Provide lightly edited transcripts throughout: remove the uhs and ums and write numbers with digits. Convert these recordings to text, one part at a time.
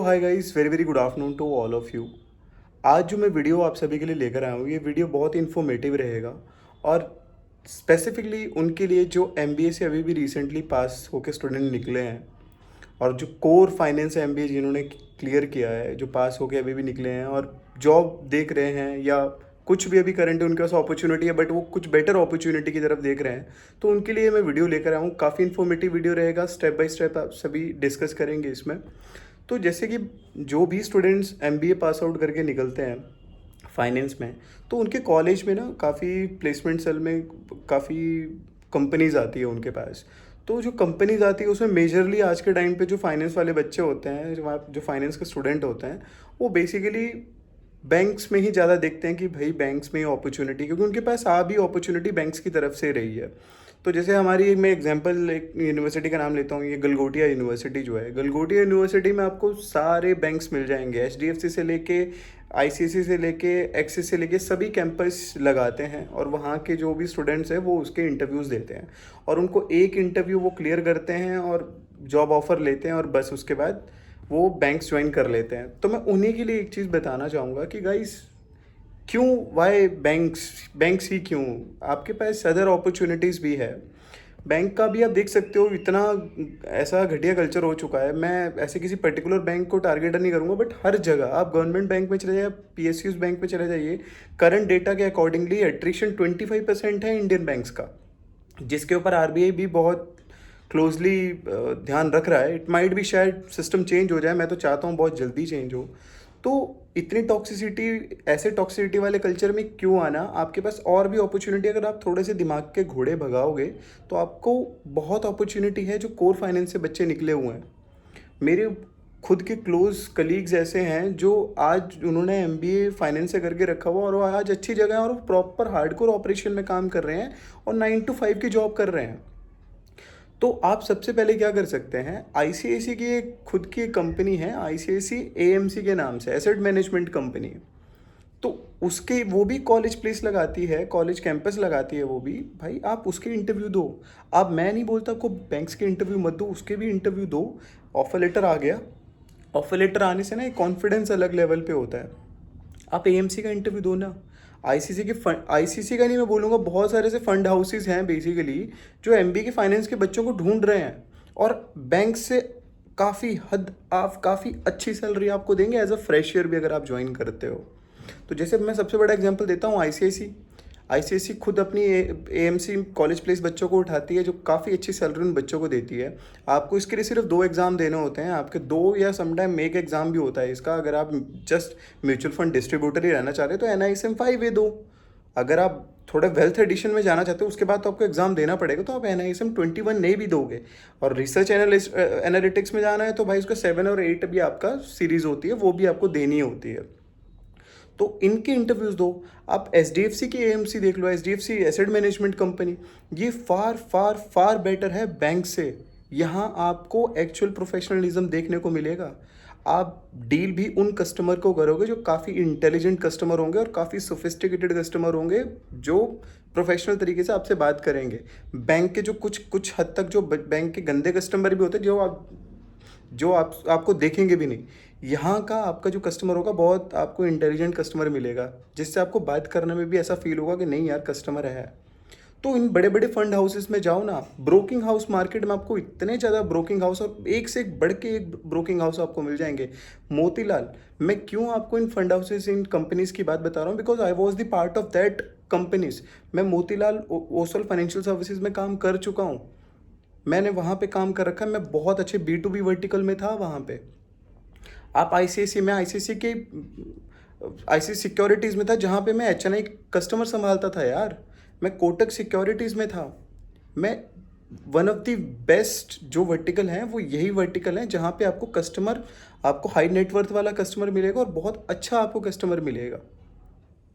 Hi guys, very very good afternoon to all of you. आज जो मैं video आप सभी के लिए लेकर आया हूँ, ये वीडियो बहुत इन्फॉर्मेटिव रहेगा और स्पेसिफिकली उनके लिए जो एमबीए से अभी भी रिसेंटली पास होकर स्टूडेंट निकले हैं और जो कोर फाइनेंस एमबीए जिन्होंने क्लियर किया है, जो पास होके अभी भी निकले हैं और जॉब देख रहे हैं या कुछ भी अभी करंट उनके पास अपॉर्चुनिटी है बट वो कुछ बेटर अपॉर्चुनिटी की तरफ देख रहे हैं, तो उनके लिए मैं वीडियो लेकर आया हूँ। काफ़ी इन्फॉर्मेटिव वीडियो रहेगा, स्टेप बाय स्टेप आप सभी डिस्कस करेंगे इसमें। तो जैसे कि जो भी स्टूडेंट्स एमबीए पास आउट करके निकलते हैं फाइनेंस में, तो उनके कॉलेज में ना काफ़ी प्लेसमेंट सेल में काफ़ी कंपनीज आती है उनके पास। तो जो कंपनीज आती है उसमें मेजरली आज के टाइम पे जो फाइनेंस वाले बच्चे होते हैं, जो फाइनेंस के स्टूडेंट होते हैं, वो बेसिकली बैंक्स में ही ज़्यादा देखते हैं कि भाई बैंक्स में ही अपॉर्चुनिटी, क्योंकि उनके पास आ भी अपॉर्चुनिटी बैंक्स की तरफ से रही है। तो जैसे हमारी, मैं एग्जांपल एक यूनिवर्सिटी का नाम लेता हूँ, ये गलगोटिया यूनिवर्सिटी जो है, गलगोटिया यूनिवर्सिटी में आपको सारे बैंक्स मिल जाएंगे, एचडीएफसी से लेके आईसीआईसी से लेके एक्सिस से लेके सभी कैंपस लगाते हैं और वहाँ के जो भी स्टूडेंट्स हैं वो उसके इंटरव्यूज़ देते हैं और उनको एक इंटरव्यू वो क्लियर करते हैं और जॉब ऑफ़र लेते हैं और बस उसके बाद वो बैंक्स ज्वाइन कर लेते हैं। तो मैं उन्हीं के लिए एक चीज़ बताना चाहूँगा कि गाइस, क्यों, वाई बैंक्स, बैंक्स ही क्यों? आपके पास अदर अपॉर्चुनिटीज़ भी है। बैंक का भी आप देख सकते हो, इतना ऐसा घटिया कल्चर हो चुका है। मैं ऐसे किसी पर्टिकुलर बैंक को टारगेट नहीं करूँगा बट हर जगह आप गवर्नमेंट बैंक में चले जाइए, पीएसयूज बैंक में चले जाइए, करंट डेटा के अकॉर्डिंगली एट्रिशन 25% है इंडियन बैंक्स का, जिसके ऊपर आरबीआई भी बहुत क्लोजली ध्यान रख रहा है। इट माइट भी शायद सिस्टम चेंज हो जाए, मैं तो चाहता हूँ बहुत जल्दी चेंज हो। तो इतनी टॉक्सिसिटी, ऐसे टॉक्सिसिटी वाले कल्चर में क्यों आना? आपके पास और भी अपॉर्चुनिटी, अगर आप थोड़े से दिमाग के घोड़े भगाओगे तो आपको बहुत अपॉर्चुनिटी है। जो कोर फाइनेंस से बच्चे निकले हुए हैं, मेरे खुद के क्लोज कलीग्स ऐसे हैं जो आज उन्होंने एमबीए फाइनेंस से करके रखा हुआ और वो आज अच्छी जगह है और वो प्रॉपर हार्डकोर ऑपरेशन में काम कर रहे हैं और 9 to 5 की जॉब कर रहे हैं। तो आप सबसे पहले क्या कर सकते हैं, आईसीआईसी की एक खुद की एक कंपनी है, आईसीआईसी एएमसी के नाम से, एसेट मैनेजमेंट कंपनी। तो उसके, वो भी कॉलेज प्लेस लगाती है, कॉलेज कैंपस लगाती है वो भी। भाई आप उसके इंटरव्यू दो। आप, मैं नहीं बोलता आपको बैंक्स के इंटरव्यू मत दो, उसके भी इंटरव्यू दो। ऑफर लेटर आ गया, ऑफर लेटर आने से ना एक कॉन्फिडेंस अलग लेवल पे होता है। आप एएमसी का इंटरव्यू दो ना। आईसीसी के फंड, आईसीसी का नहीं मैं बोलूँगा, बहुत सारे से फंड हाउसेस हैं बेसिकली जो एमबीए के फाइनेंस के बच्चों को ढूंढ रहे हैं और बैंक से काफ़ी हद, आप काफ़ी अच्छी सैलरी आपको देंगे एज अ फ्रेशर भी अगर आप ज्वाइन करते हो। तो जैसे मैं सबसे बड़ा एग्जांपल देता हूँ, आईसीआईसी। आईसीआईसी खुद अपनी एएमसी कॉलेज प्लेस बच्चों को उठाती है, जो काफ़ी अच्छी सैलरी उन बच्चों को देती है। आपको इसके लिए सिर्फ 2 एग्ज़ाम देने होते हैं, आपके 2 या समटाइम 1 एग्ज़ाम भी होता है इसका। अगर आप जस्ट म्यूचुअल फंड डिस्ट्रीब्यूटर ही रहना चाह रहे हो तो NISM 5A दो। अगर आप थोड़ा वेल्थ एडिशन में जाना चाहते हो उसके बाद तो आपको एग्जाम देना पड़ेगा, तो आप NISM 21A भी दोगे। और रिसर्च एनालिस्ट एनालिटिक्स में जाना है तो भाई उसका 7 और 8 भी आपका सीरीज होती है, वो भी आपको देनी होती है। तो इनके इंटरव्यूज़ दो। आप एचडीएफसी की एएमसी देख लो, एचडीएफसी एसेट मैनेजमेंट कंपनी, ये फार फार फार बेटर है बैंक से। यहाँ आपको एक्चुअल प्रोफेशनलिज्म देखने को मिलेगा। आप डील भी उन कस्टमर को करोगे जो काफ़ी इंटेलिजेंट कस्टमर होंगे और काफ़ी सोफिस्टिकेटेड कस्टमर होंगे, जो प्रोफेशनल तरीके से आपसे बात करेंगे। बैंक के जो कुछ कुछ हद तक जो बैंक के गंदे कस्टमर भी होते हैं, जो आपको देखेंगे भी नहीं, यहाँ का आपका जो कस्टमर होगा बहुत आपको इंटेलिजेंट कस्टमर मिलेगा, जिससे आपको बात करने में भी ऐसा फील होगा कि नहीं यार कस्टमर है। तो इन बड़े बड़े फंड हाउसेस में जाओ ना। ब्रोकिंग हाउस मार्केट में आपको इतने ज़्यादा ब्रोकिंग हाउस, और एक से एक बढ़ के एक ब्रोकिंग हाउस आपको मिल जाएंगे। मोतीलाल, मैं क्यों आपको इन फंड हाउसेस, इन कंपनीज की बात बता रहा हूँ, because I was the part of that companies. मैं मोतीलाल ओसवाल फाइनेंशियल सर्विसेज में काम कर चुका हूँ, मैंने वहाँ पे काम कर रखा है, मैं बहुत अच्छे B2B वर्टिकल में था वहाँ पे। आप आईसीआईसी में, आईसीआईसी सिक्योरिटीज़ में था जहाँ पे मैं HNI कस्टमर संभालता था यार। मैं कोटक सिक्योरिटीज़ में था। मैं, वन ऑफ द बेस्ट जो वर्टिकल हैं वो यही वर्टिकल है जहाँ पे आपको कस्टमर, आपको हाई नेटवर्थ वाला कस्टमर मिलेगा और बहुत अच्छा आपको कस्टमर मिलेगा,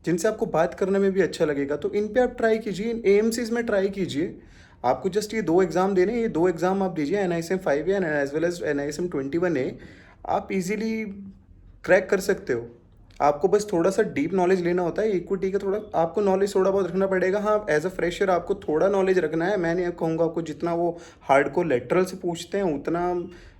जिनसे आपको बात करने में भी अच्छा लगेगा। तो इन पे आप ट्राई कीजिए, इन एएमसीज में ट्राई कीजिए। आपको जस्ट ये 2 एग्ज़ाम देने, ये 2 एग्ज़ाम आप दीजिए, NISM 5A and as well as NISM 21A। आप इजीली क्रैक कर सकते हो। आपको बस थोड़ा सा डीप नॉलेज लेना होता है, इक्विटी का थोड़ा आपको नॉलेज थोड़ा बहुत रखना पड़ेगा। हाँ, एज अ फ्रेशर आपको थोड़ा नॉलेज रखना है। मैं नहीं कहूँगा आपको जितना वो हार्डकोर लेटरल से पूछते हैं उतना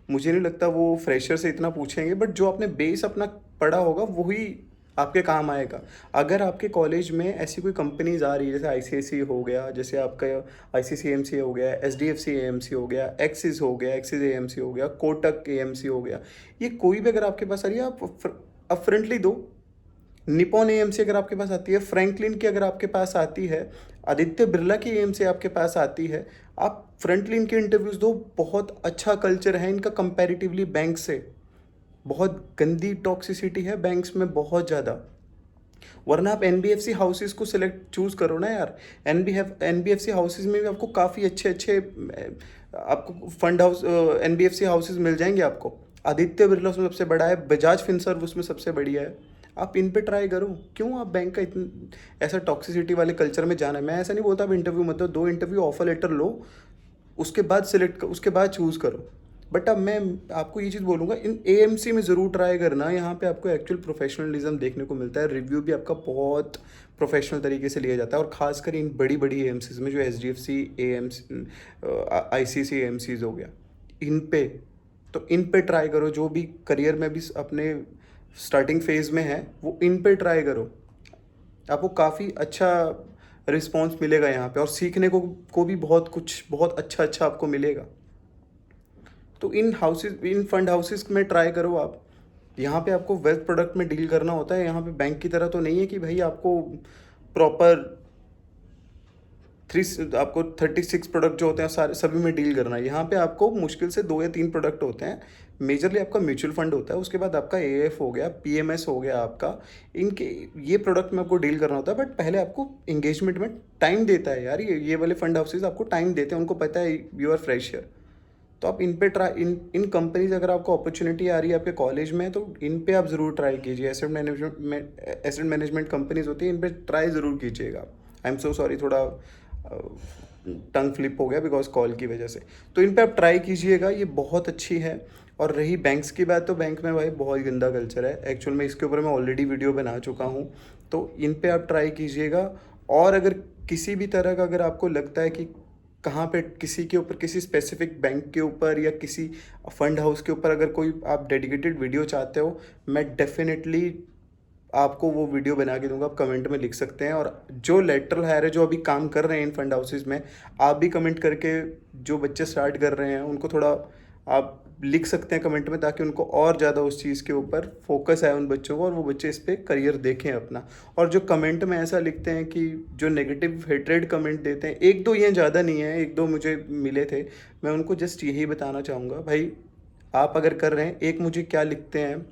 मुझे नहीं लगता वो फ्रेशर से इतना पूछेंगे, बट जो आपने बेस अपना पढ़ा होगा वही आपके काम आएगा। अगर आपके कॉलेज में ऐसी कोई कंपनीज आ रही है, जैसे आईसीएसई हो गया, जैसे आपका आईसीसी एएमसी हो गया, एसडीएफसी एएमसी हो गया, एक्सिस हो गया, एक्सिस एएमसी हो गया, कोटक एएमसी हो गया, ये कोई भी अगर आपके पास आ रही है, आप फ्रंटली दो। निपॉन एएमसी अगर आपके पास आती है, फ्रैंकलिन की अगर आपके पास आती है, आदित्य बिरला की एएमसी आपके पास आती है, आप फ्रंटलिन के इंटरव्यूज़ दो। बहुत अच्छा कल्चर है इनका कंपैरेटिवली बैंक से। बहुत गंदी टॉक्सिसिटी है बैंक्स में, बहुत ज़्यादा। वरना आप एनबीएफसी हाउसेस को सिलेक्ट चूज़ करो ना यार। एनबीएफसी हाउसेस में भी आपको काफ़ी अच्छे अच्छे आपको फंड हाउस एनबीएफसी हाउसेस मिल जाएंगे आपको। आदित्य बिरला उसमें सबसे बड़ा है, बजाज फिनसर्व उसमें सबसे बढ़िया है। आप इन पे ट्राई करो। क्यों आप बैंक का इतना ऐसा टॉक्सिसिटी वाले कल्चर में जाना है? मैं ऐसा नहीं बोलता आप इंटरव्यू मत दो, 2 इंटरव्यू ऑफर लेटर लो, उसके बाद उसके बाद चूज़ करो। बट अब मैं आपको ये चीज़ बोलूँगा, इन एएमसी में ज़रूर ट्राई करना। यहाँ पे आपको एक्चुअल प्रोफेशनलिज्म देखने को मिलता है, रिव्यू भी आपका बहुत प्रोफेशनल तरीके से लिया जाता है। और ख़ासकर इन बड़ी बड़ी एएमसीज में, जो एचडीएफसी एएमसी आईसीसी एएमसीज हो गया, इन पे तो इन पे ट्राई करो। जो भी करियर में भी अपने स्टार्टिंग फेज़ में है, वो इन पे ट्राई करो। आपको काफ़ी अच्छा रिस्पॉन्स मिलेगा यहाँ पे, और सीखने को भी बहुत कुछ बहुत अच्छा अच्छा आपको मिलेगा। तो इन फंड हाउसेस में ट्राई करो आप। यहाँ पे आपको वेल्थ प्रोडक्ट में डील करना होता है। यहाँ पे बैंक की तरह तो नहीं है कि भाई आपको प्रॉपर आपको 36 प्रोडक्ट जो होते हैं सारे सभी में डील करना है। यहाँ पे आपको मुश्किल से 2 या 3 प्रोडक्ट होते हैं। मेजरली आपका म्यूचुअल फंड होता है, उसके बाद आपका एएफ हो गया, पीएमएस हो गया आपका। इनके ये प्रोडक्ट में आपको डील करना होता है, बट पहले आपको इंगेजमेंट में टाइम देता है यार। ये वाले फंड हाउसेज आपको टाइम देते हैं, उनको पता है यू आर फ्रेशर। तो आप इन पे ट्राई इन कंपनीज अगर आपको अपॉर्चुनिटी आ रही है आपके कॉलेज में, तो इन पे आप ज़रूर ट्राई कीजिए। एसेट मैनेजमेंट कंपनीज होती है, इन पे ट्राई ज़रूर कीजिएगा। आई एम सो सॉरी, थोड़ा टंग फ्लिप हो गया बिकॉज कॉल की वजह से। तो इन पे आप ट्राई कीजिएगा, ये बहुत अच्छी है। और रही बैंक्स की बात, तो बैंक में भाई बहुत गंदा कल्चर है एक्चुअल में। इसके ऊपर मैं ऑलरेडी वीडियो बना चुका हूँ, तो इन पे आप ट्राई कीजिएगा। और अगर किसी भी तरह का अगर आपको लगता है कि कहाँ पे किसी के ऊपर, किसी स्पेसिफिक बैंक के ऊपर या किसी फंड हाउस के ऊपर अगर कोई आप डेडिकेटेड वीडियो चाहते हो, मैं डेफिनेटली आपको वो वीडियो बना के दूंगा। आप कमेंट में लिख सकते हैं। और जो लेटरल हायर है, जो अभी काम कर रहे हैं इन फंड हाउसेज में, आप भी कमेंट करके, जो बच्चे स्टार्ट कर रहे हैं उनको थोड़ा आप लिख सकते हैं कमेंट में, ताकि उनको और ज़्यादा उस चीज़ के ऊपर फोकस आए उन बच्चों को, और वो बच्चे इस पर करियर देखें अपना। और जो कमेंट में ऐसा लिखते हैं कि जो नेगेटिव हेट्रेड कमेंट देते हैं, 1-2 ये ज़्यादा नहीं है, 1-2 मुझे मिले थे, मैं उनको जस्ट यही बताना चाहूँगा, भाई आप अगर कर रहे हैं, एक मुझे क्या लिखते हैं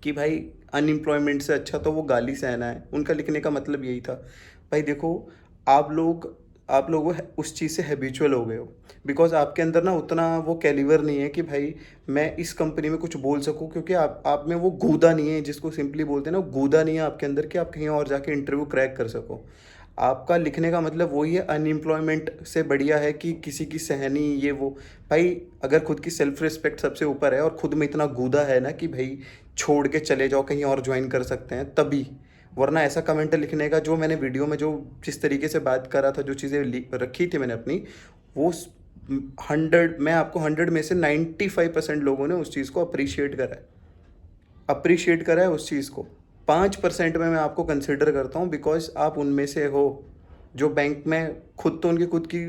कि भाई अनएम्प्लॉयमेंट से अच्छा तो वो गाली सहना है। उनका लिखने का मतलब यही था। भाई देखो, आप लोग उस चीज़ से हैबिचुअल हो गए हो, बिकॉज आपके अंदर ना उतना वो कैलिबर नहीं है कि भाई मैं इस कंपनी में कुछ बोल सकूं, क्योंकि आप में वो गूदा नहीं है, जिसको सिंपली बोलते हैं ना, गूदा नहीं है आपके अंदर कि आप कहीं और जाके इंटरव्यू क्रैक कर सको। आपका लिखने का मतलब वही है, अनएम्प्लॉयमेंट से बढ़िया है कि किसी की सहनी ये वो। भाई अगर खुद की सेल्फ रिस्पेक्ट सबसे ऊपर है और खुद में इतना गूदा है ना कि भाई छोड़ के चले जाओ, कहीं और ज्वाइन कर सकते हैं, तभी। वरना ऐसा कमेंट लिखने का, जो मैंने वीडियो में जो जिस तरीके से बात कर रहा था, जो चीज़ें रखी थी मैंने अपनी, वो 100, मैं आपको 100 में से 95% लोगों ने उस चीज़ को अप्रिशिएट करा है उस चीज़ को। 5% में मैं आपको कंसिडर करता हूँ, बिकॉज आप उनमें से हो जो बैंक में खुद तो उनकी खुद की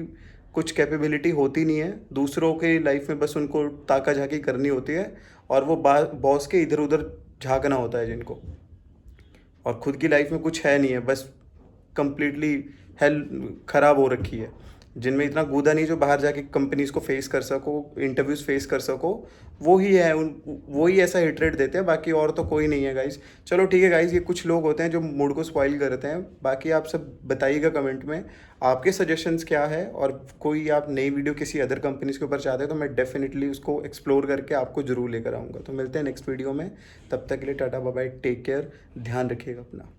कुछ कैपेबिलिटी होती नहीं है, दूसरों के लाइफ में बस उनको ताका झाकी करनी होती है, और वो बॉस के इधर उधर झांकना होता है जिनको, और खुद की लाइफ में कुछ है नहीं है, बस कंप्लीटली हेल्थ ख़राब हो रखी है। जिनमें इतना गूदा नहीं जो बाहर जाके कंपनीज को फेस कर सको, इंटरव्यूज़ फेस कर सको, वो ही है वो ही ऐसा हिट रेट देते हैं, बाकी और तो कोई नहीं है गाइज। चलो ठीक है गाइज, ये कुछ लोग होते हैं जो मूड को स्पॉइल करते हैं। बाकी आप सब बताइएगा कमेंट में आपके सजेशंस क्या है, और कोई आप नई वीडियो किसी अदर कंपनीज के ऊपर चाहते हैं तो मैं डेफिनेटली उसको एक्सप्लोर करके आपको ज़रूर लेकर आऊँगा। तो मिलते हैं नेक्स्ट वीडियो में, तब तक के लिए टाटा बाय बाय, टेक केयर, ध्यान रखिएगा अपना।